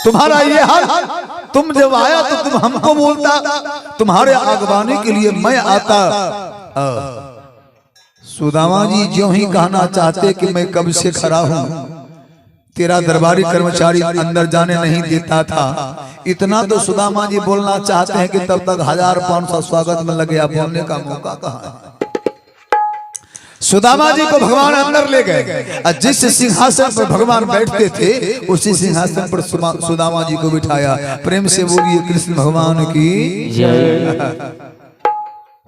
तुम्हारा ये हाल, तुम जब आया तो तुम हमको बोलता, तुम्हारे आगवानी के लिए मैं आता। सुदामा जी ज्यों ही कहना चाहते कि मैं कब से खड़ा हूं, तेरा दरबारी कर्मचारी अंदर जाने नहीं देता था, इतना तो सुदामा जी बोलना चाहते हैं कि तब तक 1500 स्वागत में लगे, अब बोलने का मौका कहाँ है। सुदामा जी को भगवान अंदर ले गए और जिस सिंहासन पर भगवान बैठते थे उसी सिंहासन पर सुदामा जी को बिठाया। प्रेम से बोलिए कृष्ण भगवान की जय।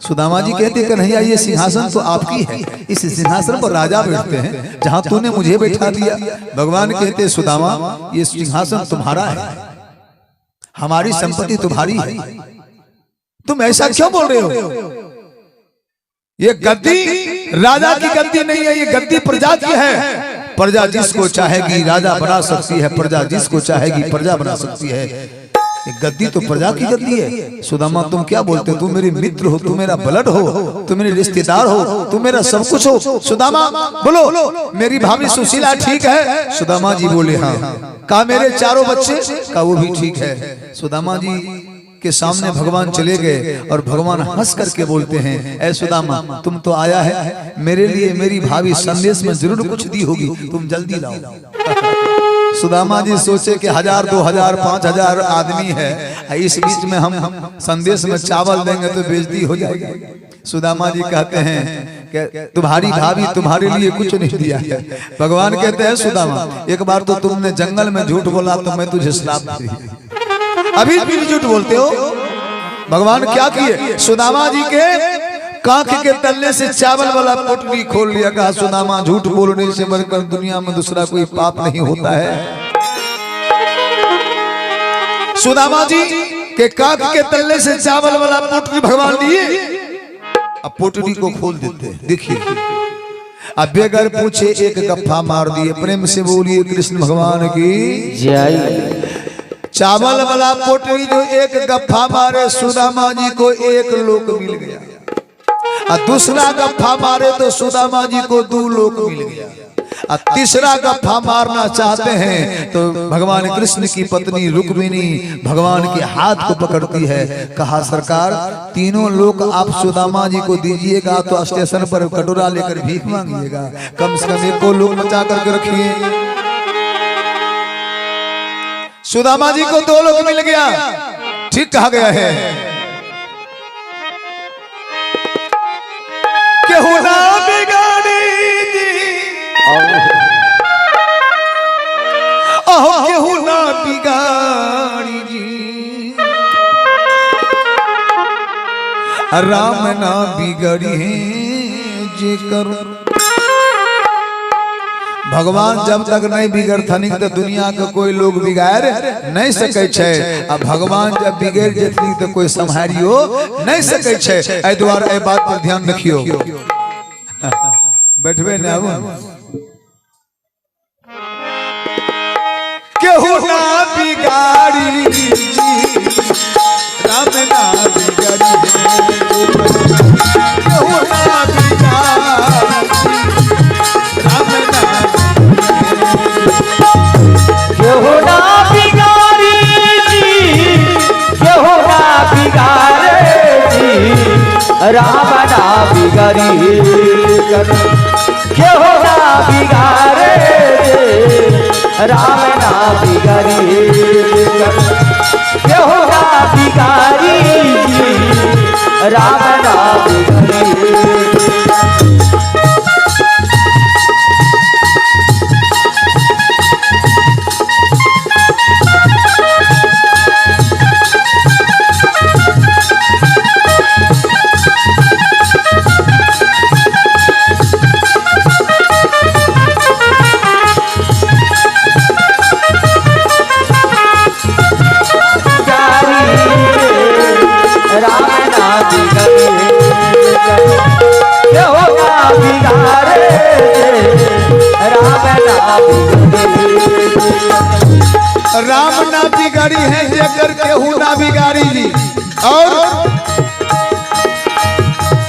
सुदामा जी कहते कन्हैया ये सिंहासन तो आपकी है, इस सिंहासन पर राजा बैठते हैं जहां तूने मुझे बैठा दिया। भगवान कहते सुदामा ये सिंहासन तुम्हारा है, हमारी संपत्ति तुम्हारी है, तुम ऐसा क्यों बोल रहे हो। ये गद्दी राजा की गद्दी नहीं है, ये गद्दी प्रजा की है। प्रजा जिसको चाहेगी राजा बना सकती है, प्रजा जिसको चाहेगी प्रजा बना सकती है। गद्दी तो प्रजा की गद्दी है। सुदामा तुम क्या बोलते हो, तुम मेरे मित्र हो, तुम मेरा ब्लड हो, तुम मेरे रिश्तेदार हो, तुम मेरा सब कुछ हो। सुदामा बोलो मेरी भाभी सुशीला ठीक है। सुदामा जी बोले हाँ। कहा मेरे चारों बच्चे, का वो भी ठीक है। सुदामा जी के सामने भगवान चले गए और भगवान हंस करके बोलते हैं ऐ सुदामा तुम तो आया है, मेरे लिए मेरी भाभी संदेश में जरूर कुछ दी होगी, तुम जल्दी लाओ। सुदामा जी सोचे कि 1000 2000 5000 आदमी है, इस बीच में हम संदेश में चावल देंगे तो बेइज्जती हो जाएगी। सुदामा जी कहते हैं कि तुम्हारी भाभी तुम्हारे लिए कुछ नहीं दिया है। भगवान कहते हैं सुदामा एक बार तो तुमने जंगल में झूठ बोला तो मैं तुझे श्राप दी, अभी भी झूठ बोलते हो। भगवान क्या किए, सुदामा जी के कांख के तल्ले से चावल वाला पोटली खोल लिया। कहा सुदामा झूठ बोलने से बढ़कर दुनिया में दूसरा कोई पाप नहीं होता है। सुदामा जी के कांख के तल्ले से चावल वाला पोटली भगवान दिए, अब पोटली को खोल देते हैं। देखिए अब बेगर पूछे एक गप्फा मार दिए। प्रेम से बोलिए कृष्ण भगवान की जय। चावल वाला पोटली जो एक गप्फा मारे सुदामा जी को 1 लोक मिल गया, और दूसरा गप्फा मारे तो सुदामा जी को 2 लोक मिल गया, और तीसरा गप्फा मारना चाहते हैं तो भगवान कृष्ण की पत्नी रुक्मिणी भगवान के हाथ को पकड़ती है। कहा सरकार 3 लोक आप सुदामा जी को दीजिएगा तो स्टेशन पर कटोरा लेकर भीख मांगिएगा, कम से कम 1 लोक बचा करके रखिए। सुदामा जी को 2 लोक मिल गया, ठीक कहा गया है। केहू ना बिगाड़ी जी, केहू ना बिगाड़ी जी, राम ना बिगड़ी है जे करो। भगवान जब तक नहीं बिगड़थनी तो दुनिया के कोई लोग बिगाड़ नहीं सके छे, अब भगवान जब बिगड़ जेथनी तो कोई संहारियो नहीं सके छे। ए द्वारा ए बात पर ध्यान रखियो। बैठबे ना केहू ना बिगाड़ी राम ना बिगड़ी, केहू ना बिगाड़ी राम ना, केहू ना बिगाड़ी जी, केहू ना बिगाड़े जी, राम ना बिगड़ी, केहू ना बिगाड़े राम ना बिगड़ी, केहू ना बिगाड़ी जी, राम ना बिगड़ी। राम ना बिगाड़ी है जेकर केहू ना बिगाड़ी जी। और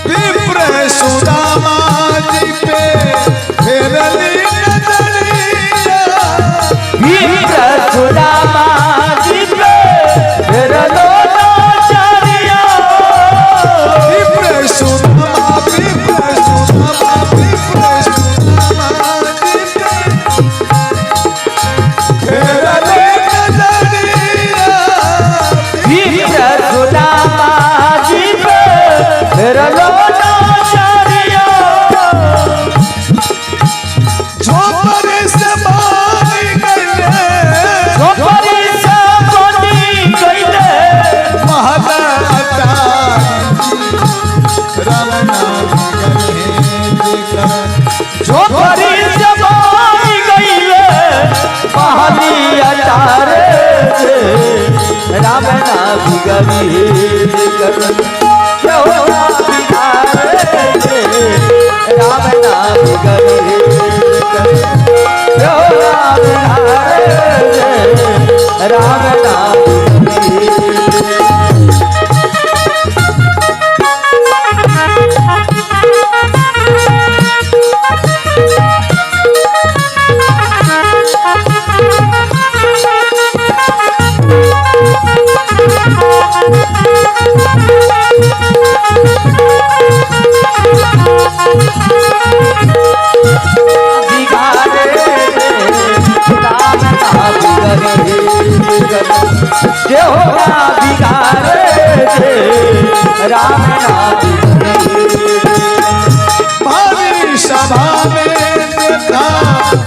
विप्र सुदामा जी पे फेरली नजरिया, विप्र सुदामा राम ना बिगड़ी क्यों ना बिगाड़े राम ना बिगड़ी क्यों ना बिगाड़े राम ना बिगड़ी राम नाम भारी सभा में देखा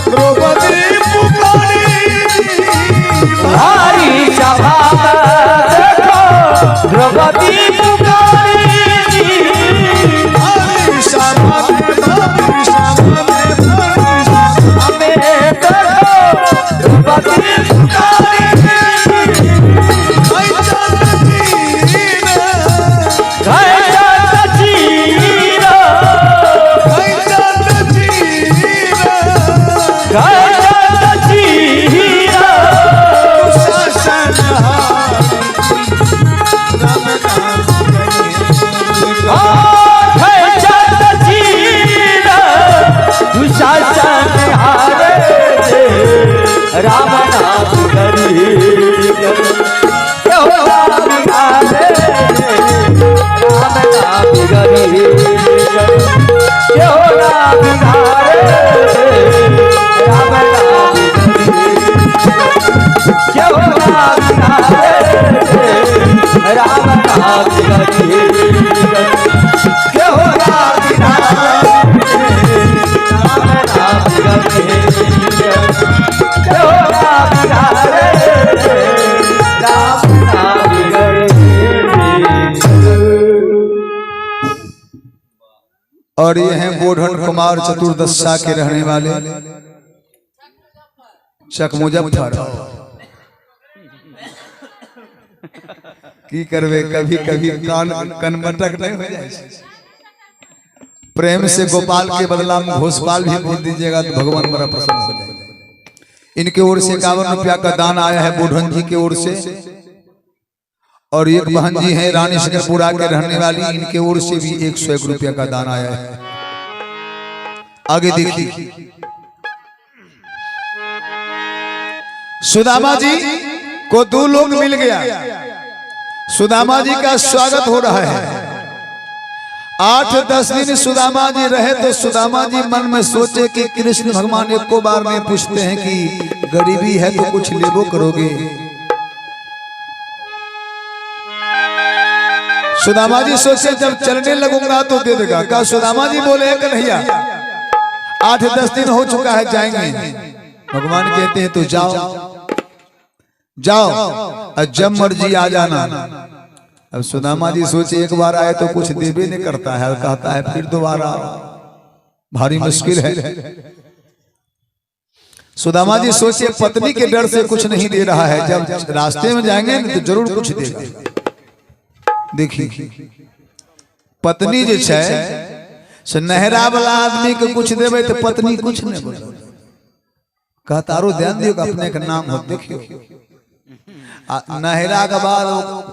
द्रौपदी पुकारी भारी सभा देखो द्रौपदी पुकारी भारी सभा में देखो द्रौपदी पुकारी राम नाम करी क्यों ना बिगाड़े राम नाम करी क्यों ना बिगाड़े राम नाम करी क्यों ना बिगाड़े राम नाम करी क्यों ना बिगाड़े राम नाम करी और ये हैं बोढ़न कुमार चतुर्दशा के रहने वाले चक मुजफ्फर की करवे कभी कभी कनमटक नहीं हो जाए। प्रेम से गोपाल के बदला में घोषपाल भी बोल दीजिएगा तो भगवान बड़ा प्रसन्न हो जाएगा। इनके ओर से 51 रुपया का दान आया है बोढ़न जी की ओर से। और एक बहन जी हैं रानी शकरपुरा के रहने वाली, इनके ओर से भी 101 रुपया का दान आया है। आगे देखिए सुदामा जी को 2 लोग मिल गया। सुदामा जी का स्वागत हो रहा है। 8-10 दिन सुदामा जी रहे तो सुदामा जी मन में सोचे कि कृष्ण भगवान एक को बार नहीं पूछते हैं कि गरीबी है तो कुछ लेबो करोगे। सुदामा जी सोचे जब चलने लगूंगा तो दे देगा। क्या सुदामा जी बोले कन्हैया 8-10 दिन हो चुका है जाएंगे। भगवान कहते हैं तो जाओ जाओ और जब मर्जी आ जाना। अब सुदामा जी सोचे एक बार आए तो कुछ देवे नहीं करता है, कहता है फिर दोबारा भारी मुश्किल है। सुदामा जी सोचे पत्नी के डर से कुछ नहीं दे रहा है, जब रास्ते में जाएंगे तो जरूर कुछ देगा। देखिए पत्नी जो है से नहरा वाला आदमी को कुछ देवे तो पत्नी कुछ नहीं बोले, कहता रो ध्यान दियो अपने का नाम हो। देखियो नहरा के बाद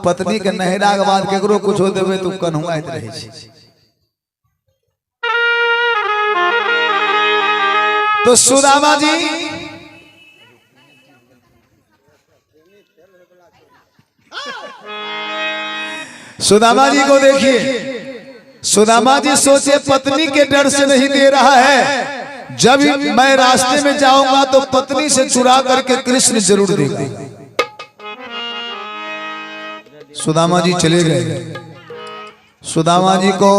पत्नी के नहरा के बाद केकरो कुछ हो देवे तो कन्हुआइत रहे छी। तो सुदामा जी सुदामा जी को देखिए, सुदामा जी सोचे पत्नी के डर से नहीं दे रहा है, जब मैं रास्ते में जाऊंगा तो पत्नी से चुरा करके कृष्ण जरूर देगा। सुदामा जी चले गए। सुदामा जी को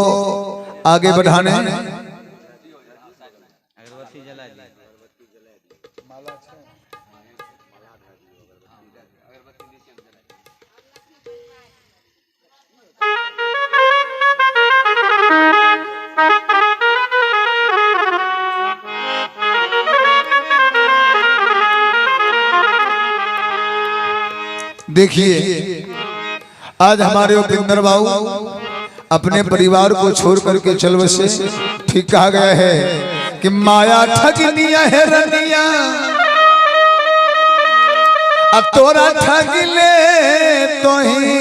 आगे बढ़ाने देखिए आज हमारे उपेंद्र बाबू अपने परिवार को छोड़ करके चल बसे। ठीक कहा गया है कि माया ठगनिया है रनिया अब तोरा ठग ले तो ही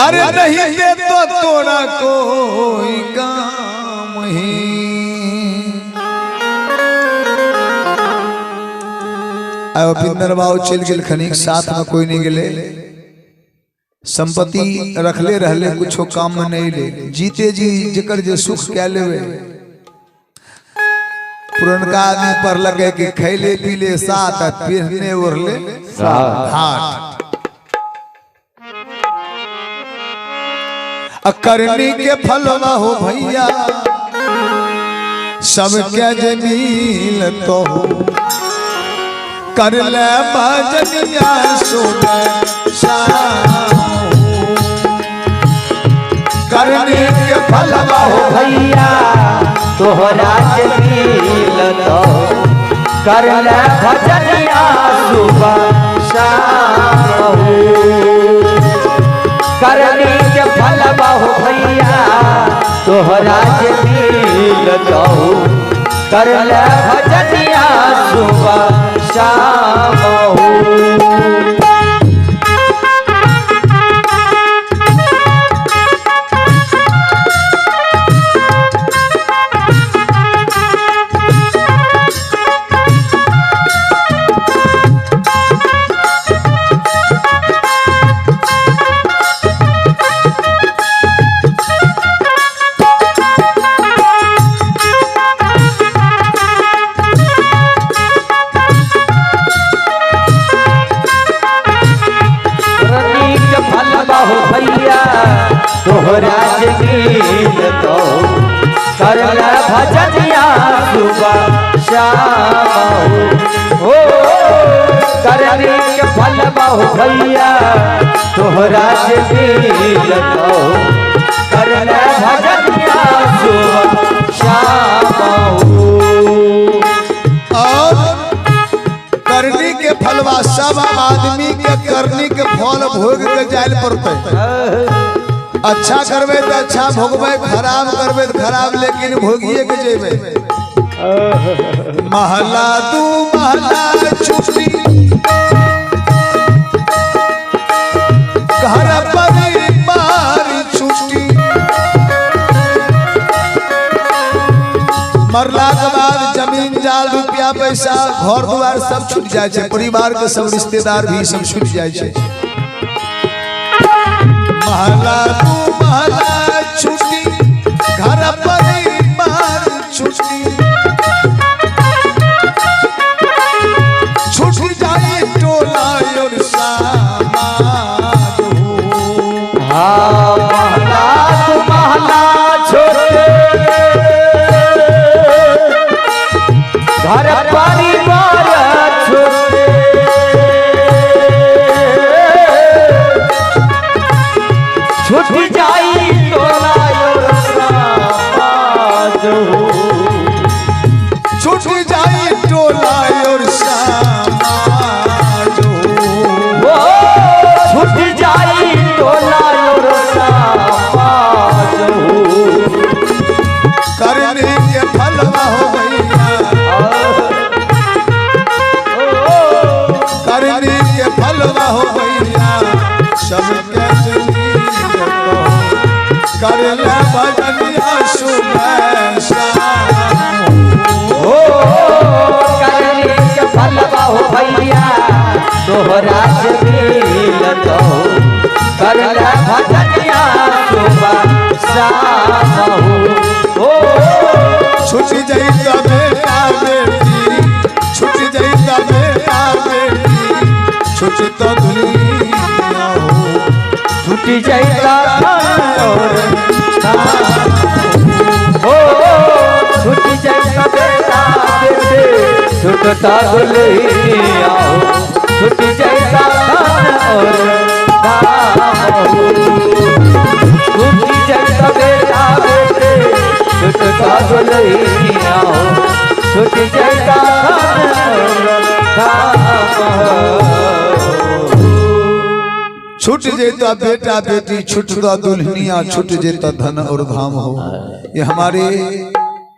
अरे नहीं दे तो तोरा कोई काम ही। उपेंद्र बाबू चल गेल खनिक साथ में कोई नहीं गेले। संपत्ति रखले रहले कुछो काम में नहीं ले। जीते जी जकर जे सुख क्या लेवे। पुरनका आदमी पर लगे कि खैले पीले साथ पहने ओढ़ले हाथ। करनी के फलवा हो भैया सबके जमील तो कर ले भजनिया सुबह शाम। करनी के फलवा हो भैया तोहरा जमील तो कर ले भजनिया सुबह शाम। करनी के फलवा हो भैया तोहरा जमील तो कर ले भजनिया सुबह शाम। तोहरा जमील तो कर ले भजनिया सुबह शाम। हो करनी के फलवा हो भैया तोहरा जमील तो कर ले भजनिया सुबह शाम। और करनी के फलवा सब आदमी के करनी के फल भोग के जायल पड़ते। अच्छा करबे तो अच्छा भोगबे खराब करबे तो खराब लेकिन भोगिए के जेबे। महला तू महला छुट्टी घर परिवार छुट्टी मरला के बाद जमीन जाल रुपया पैसा घर द्वार सब छूट जाए छे। परिवार के सब रिश्तेदार भी सब छूट जाए छे। महला तू महला छुट्टी घर परिवार छुट्टी छूट जाए टोला और समाज। हाँ महला तू महला छोटे घर परिवार छोटे छूट जाई टोला और समाज। छूट जाई टोला और समाज। छूट जाई टोला और समाज। करने के फलवा हो भैया करने के फलवा हो भैया सबके कर ले भजनिया सुबह शाम। हो करनी के फलवा हो भैया तोहरा जमील तो कर ले भजनिया सुबह शाम। हो छुट जाई तो बेटा बेटी छुट जाई तो बेटा बेटी छुट तो दुनिया हो छूट जाएगा और हो छूट जाएगा बेटा बेटे छूटता दुल्हिया हो छूट जाएगा और छूट जाएगा बेटा बेटे छूटता दुल्हिया हो छूट जाएगा छूट जेता बेटा बेटी छूटता दुल्हनिया छूट जेता धन और धाम हो। ये हमारे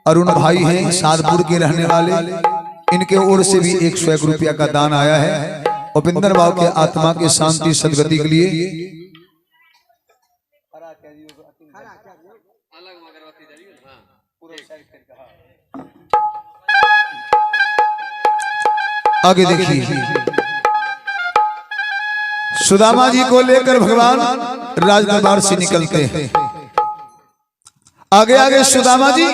अरुण भाई हैं सादपुर के रहने वाले, इनके ओर से भी 101 रुपया का दान आया है उपिंदर बाबू के आत्मा के शांति सदगति के लिए। आगे देखिए सुदामा जी को लेकर भगवान राजदरबार से निकलते हैं। आगे आगे सुदामा जी,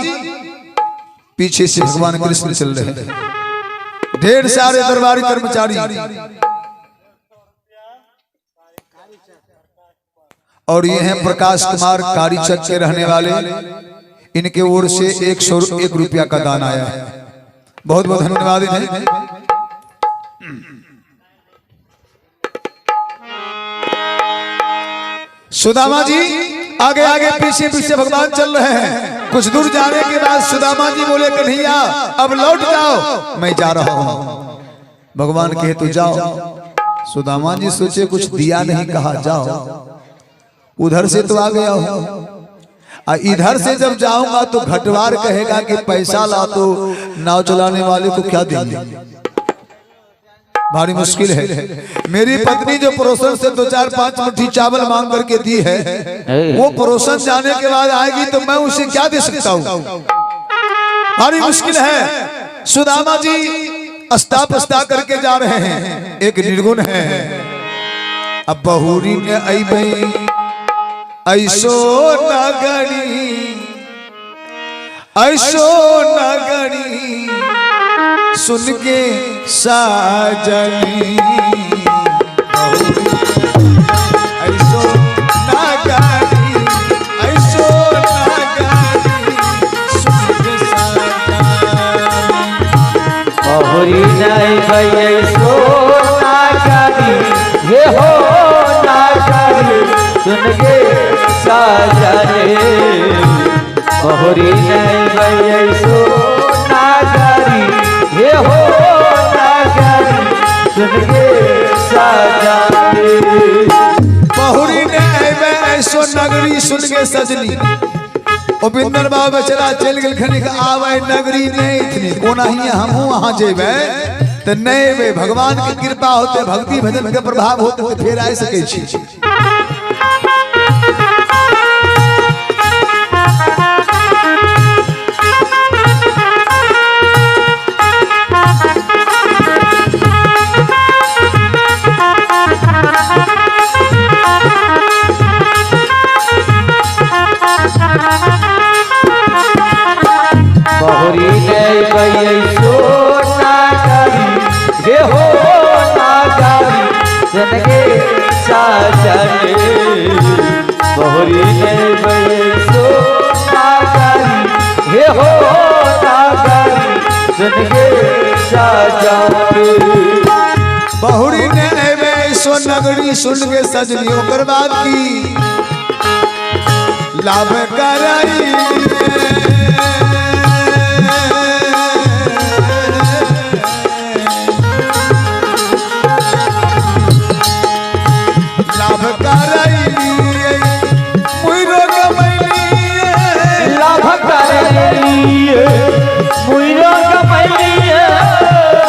पीछे से भगवान कृष्ण चल रहे हैं। ढेर सारे दरबारी कर्मचारी और ये हैं प्रकाश कुमार कारीचक के रहने वाले, इनके ओर से 101 रुपया का दान आया है। बहुत बहुत धन्यवाद इन्हें। सुदामा जी आगे आगे पीछे पीछे भगवान चल रहे हैं। कुछ दूर जाने के बाद सुदामा जी बोले कन्हैया अब लौट जाओ, मैं जा रहा हूं। भगवान कहे तो जाओ। सुदामा जी सोचे कुछ दिया नहीं, कहा जाओ। उधर से तो आ गया हूं, इधर से जब जाऊंगा तो घटवार कहेगा कि पैसा ला तो नाव चलाने वाले को क्या देंगे, भारी मुश्किल है। मेरी पत्नी जो पड़ोसन से 2-4-5 मुट्ठी चावल मांग करके दी है, वो पड़ोसन जाने के बाद आएगी तो मैं उसे क्या दे सकता हूँ, भारी मुश्किल है। सुदामा जी अस्ता पस्ता करके जा रहे हैं। एक निर्गुण है, अब बहुरी ने अइबै ऐसो नगरी ऐसो नगरी सुन के साजनी, ऐसो नगरी ऐसो नगरी सुन के साजनी। बहुरी नहीं भई सो नगरी ये हो नगरी सुन के साजनी। बहुरी नहीं भई सो नगरी ये हो नगरी सुन के साजनी। बहुरी ने ऐसो नगरी सुन के सजनी। उपिंदर बाबा चला चल गल खनिक आवे नगरी नहीं इतनी कोना ही हम वहां जेबे तो नहीं वे भगवान की कृपा होते भक्ति भजन के प्रभाव होते तो फिर आ सके छी। बहुरी नहीं भई सो नगरी ये हो नगरी सुन के साजनी। बहुरी नहीं भई सो नगरी ये हो नगरी सुन के साजनी। बहुरी ने ऐसो नगरी सुन के सजनी। ओकर बाद की लाभ कराई लाभ कराई मुइरो कमैली लाभ कराई मुइरो कमैली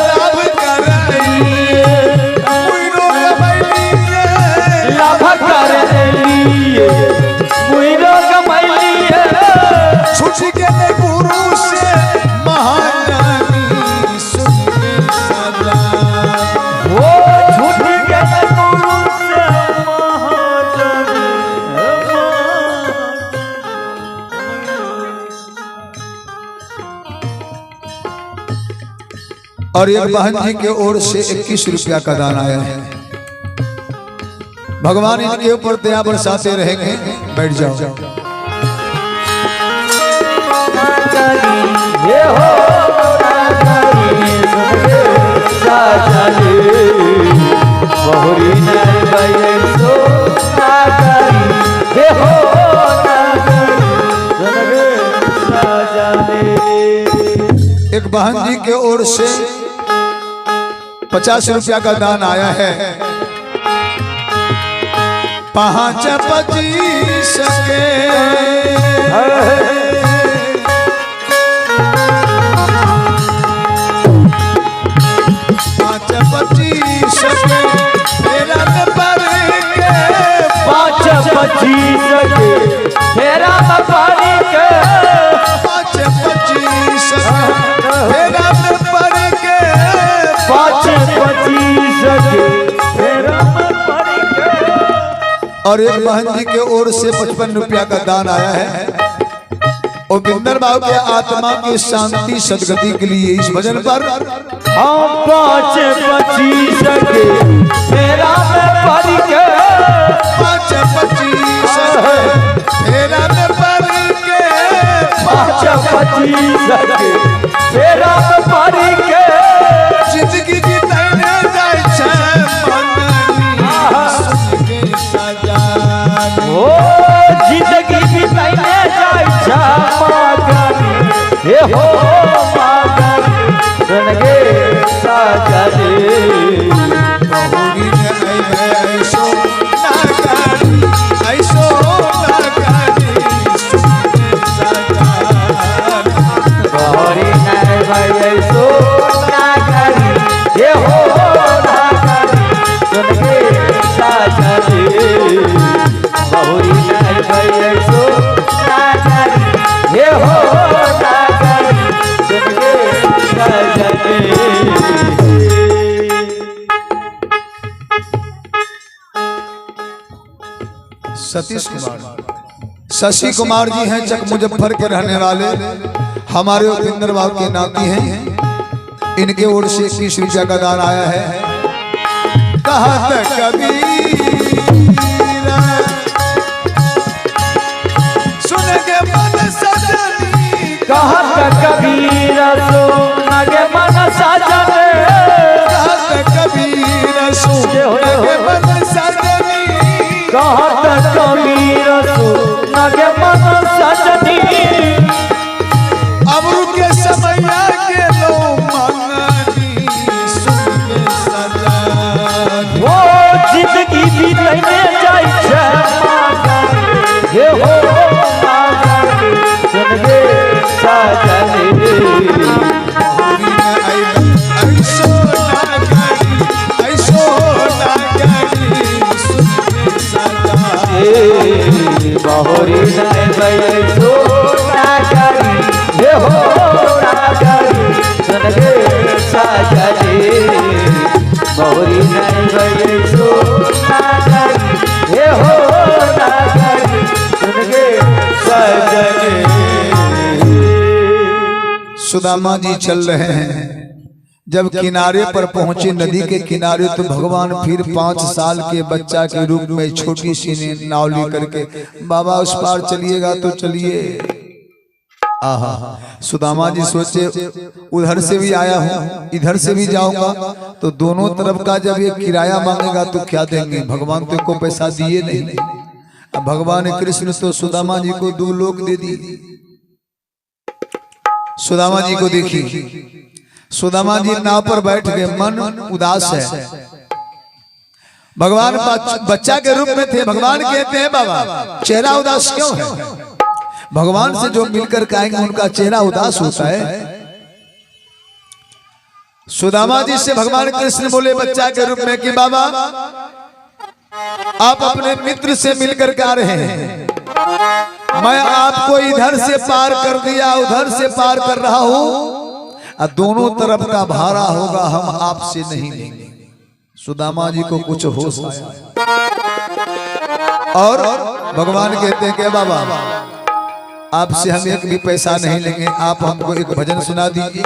लाभ कराई मुइरो कमैली लाभ कराई मुइरो कमैली छुट के गुरु से महारानी सुन के सदा वो छूट के गुरु से और एक बहन जी के ओर से 21 रुपया का दान आया है। भगवान इनके ऊपर दया बरसाते रहेंगे। बैठ जाओ। ये हो नगरी सुन के साजनी। बहुरी नहीं भई सो नगरी ये हो नगरी सुन के साजनी। एक बहन जी के ओर से 50 रुपया का दान आया है। 5 25 के 5 25 के फेरा में पड़ के 5 25 के फेरा में पड़ के 5 25 फेरा में पड़ के 5 25 के फेरा में पड़ के। और एक बहन जी के ओर से 55 रुपया का दान आया है और बिंदर बाबू के आत्मा की शांति सदगति के लिए इस भजन पर हम 5 25 के फेरा में पड़ के 5 25 फेरा में पड़ के 5 25 के फेरा में पड़ के जिंदगी की तैने जाय छै मननी सजानी ओ जिंदगी भी तैने जाय छै मागनी हे हो मागनी रंगे सजनी बहुरी ने ऐसो नागानी ऐसो नागानी सजानी गौरी नहीं भाई सो नागरी ये हो नागरी रंगे सजनी गौरी नहीं भाई सो नागरी ये हो नागरी रंगे सजनी। सतीश कुमार शशि कुमार जी हैं चक मुजफ्फर के रहने वाले हमारे उपेंद्र बाबू के नाती हैं। इनके ओर से 21 रुपया का दान आया है। कहत कबीरा सुन के मन सजनी कहत कबीर सुनगे मन सजने कहत कबीरा सुन के मन सजनी कहत कबीर सुनगे मन सजनी अबरू के समैया के लो मंगनी सुन के सजानी वो जिंदगी भी लेने जाय छै मागनी हे हो मागनी सुनगे सजनी बहुरी ने ऐसो नागानी ऐसो नागानी सुन के सजानी बहुरी नहीं भई सो नागरी हे हो नागरी सुनगे सजनी बहुरी नहीं भई सो नागरी हे हो नागरी सुनगे सजनी। सुदामा जी चल रहे हैं जब किनारे पर पहुंचे नदी के किनारे तो भगवान फिर 5 साल के बच्चा के रूप में छोटी सी नाव लेकर के बाबा उस पार चलिएगा तो चलिए। आहा सुदामा जी सोचे उधर से भी आया हूँ इधर से भी जाऊंगा तो दोनों तरफ का जब ये किराया मांगेगा तो क्या देंगे भगवान तो को पैसा दिए नहीं। अब भगवान कृष्ण तो सुदामा जी को 2 लोक दे दिए। सुदामा जी को देखी सुदामा जी नाव पर बैठ गए मन उदास है। भगवान बच्चा के रूप में थे। भगवान कहते हैं बाबा चेहरा उदास क्यों है। भगवान से जो मिलकर आएंगे उनका चेहरा उदास होता है। सुदामा जी से भगवान कृष्ण बोले बच्चा के रूप में कि बाबा आप अपने मित्र से मिलकर के आ रहे हैं मैं आपको इधर से पार कर दिया उधर से पार कर रहा हूं और दोनों तरफ का भाड़ा होगा हम आपसे नहीं लेंगे। सुदामा जी को कुछ होश आया और भगवान कहते हैं कि बाबा आपसे हम एक भी पैसा नहीं लेंगे आप हमको एक भजन सुना दीजिए।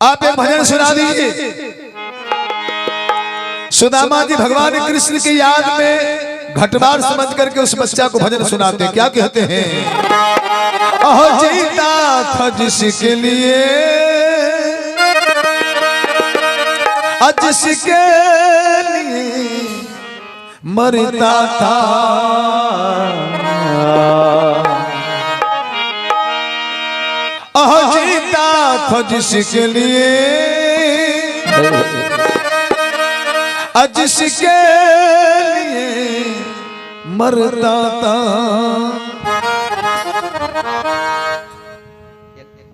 आप एक भजन सुना दीजिए। सुदामा जी भगवान कृष्ण की याद में घटबार समझ करके उस बच्चा को भजन सुनाते हैं। क्या कहते हैं जीता था जिसके लिए जिसके लिए मरता था जीता था जिसके लिए जिसके लिए मरता था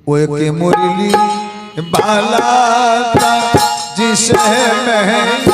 वो के मुरली बाला था जिसे मैं